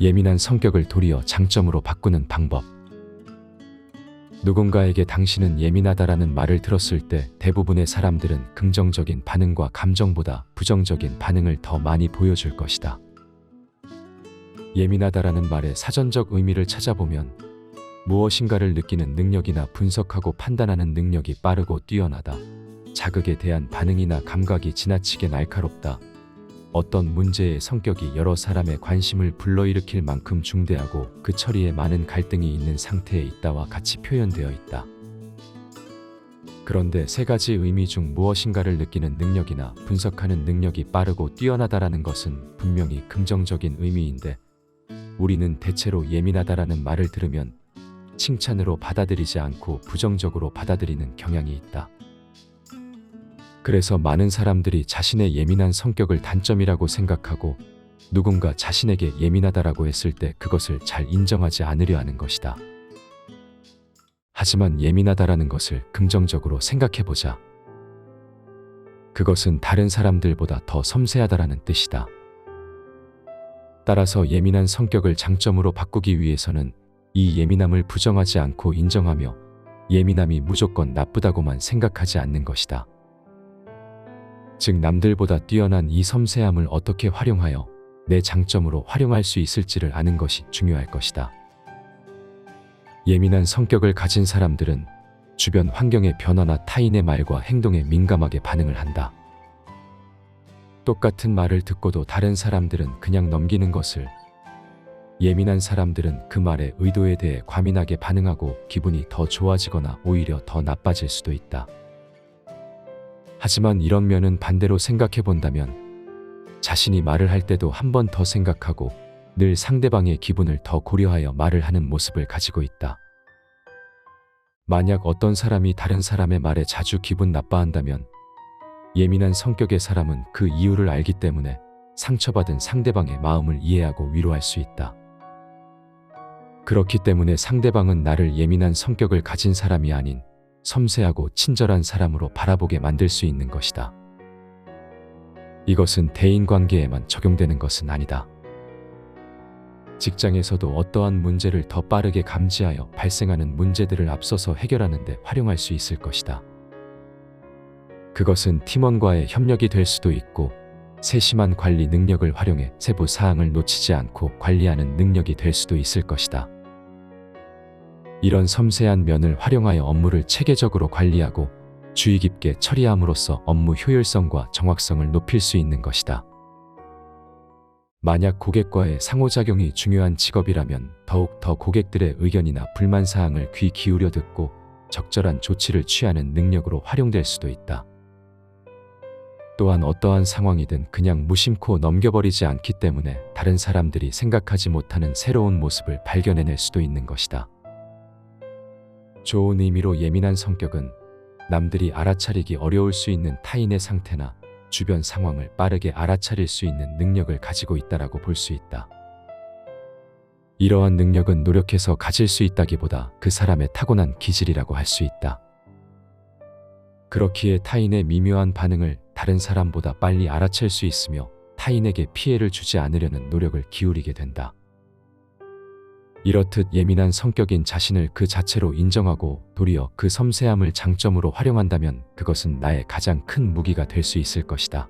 예민한 성격을 도리어 장점으로 바꾸는 방법. 누군가에게 당신은 예민하다라는 말을 들었을 때 대부분의 사람들은 긍정적인 반응과 감정보다 부정적인 반응을 더 많이 보여줄 것이다. 예민하다라는 말의 사전적 의미를 찾아보면 무엇인가를 느끼는 능력이나 분석하고 판단하는 능력이 빠르고 뛰어나다. 자극에 대한 반응이나 감각이 지나치게 날카롭다. 어떤 문제의 성격이 여러 사람의 관심을 불러일으킬 만큼 중대하고 그 처리에 많은 갈등이 있는 상태에 있다와 같이 표현되어 있다. 그런데 세 가지 의미 중 무엇인가를 느끼는 능력이나 분석하는 능력이 빠르고 뛰어나다라는 것은 분명히 긍정적인 의미인데 우리는 대체로 예민하다라는 말을 들으면 칭찬으로 받아들이지 않고 부정적으로 받아들이는 경향이 있다. 그래서 많은 사람들이 자신의 예민한 성격을 단점이라고 생각하고 누군가 자신에게 예민하다라고 했을 때 그것을 잘 인정하지 않으려 하는 것이다. 하지만 예민하다라는 것을 긍정적으로 생각해보자. 그것은 다른 사람들보다 더 섬세하다라는 뜻이다. 따라서 예민한 성격을 장점으로 바꾸기 위해서는 이 예민함을 부정하지 않고 인정하며 예민함이 무조건 나쁘다고만 생각하지 않는 것이다. 즉 남들보다 뛰어난 이 섬세함을 어떻게 활용하여 내 장점으로 활용할 수 있을지를 아는 것이 중요할 것이다. 예민한 성격을 가진 사람들은 주변 환경의 변화나 타인의 말과 행동에 민감하게 반응을 한다. 똑같은 말을 듣고도 다른 사람들은 그냥 넘기는 것을, 예민한 사람들은 그 말의 의도에 대해 과민하게 반응하고 기분이 더 좋아지거나 오히려 더 나빠질 수도 있다. 하지만 이런 면은 반대로 생각해 본다면 자신이 말을 할 때도 한 번 더 생각하고 늘 상대방의 기분을 더 고려하여 말을 하는 모습을 가지고 있다. 만약 어떤 사람이 다른 사람의 말에 자주 기분 나빠한다면 예민한 성격의 사람은 그 이유를 알기 때문에 상처받은 상대방의 마음을 이해하고 위로할 수 있다. 그렇기 때문에 상대방은 나를 예민한 성격을 가진 사람이 아닌 섬세하고 친절한 사람으로 바라보게 만들 수 있는 것이다. 이것은 대인관계에만 적용되는 것은 아니다. 직장에서도 어떠한 문제를 더 빠르게 감지하여 발생하는 문제들을 앞서서 해결하는 데 활용할 수 있을 것이다. 그것은 팀원과의 협력이 될 수도 있고 세심한 관리 능력을 활용해 세부 사항을 놓치지 않고 관리하는 능력이 될 수도 있을 것이다. 이런 섬세한 면을 활용하여 업무를 체계적으로 관리하고 주의 깊게 처리함으로써 업무 효율성과 정확성을 높일 수 있는 것이다. 만약 고객과의 상호작용이 중요한 직업이라면 더욱 더 고객들의 의견이나 불만사항을 귀 기울여 듣고 적절한 조치를 취하는 능력으로 활용될 수도 있다. 또한 어떠한 상황이든 그냥 무심코 넘겨버리지 않기 때문에 다른 사람들이 생각하지 못하는 새로운 모습을 발견해낼 수도 있는 것이다. 좋은 의미로 예민한 성격은 남들이 알아차리기 어려울 수 있는 타인의 상태나 주변 상황을 빠르게 알아차릴 수 있는 능력을 가지고 있다라고 볼 수 있다. 이러한 능력은 노력해서 가질 수 있다기보다 그 사람의 타고난 기질이라고 할 수 있다. 그렇기에 타인의 미묘한 반응을 다른 사람보다 빨리 알아챌 수 있으며 타인에게 피해를 주지 않으려는 노력을 기울이게 된다. 이렇듯 예민한 성격인 자신을 그 자체로 인정하고 도리어 그 섬세함을 장점으로 활용한다면 그것은 나의 가장 큰 무기가 될 수 있을 것이다.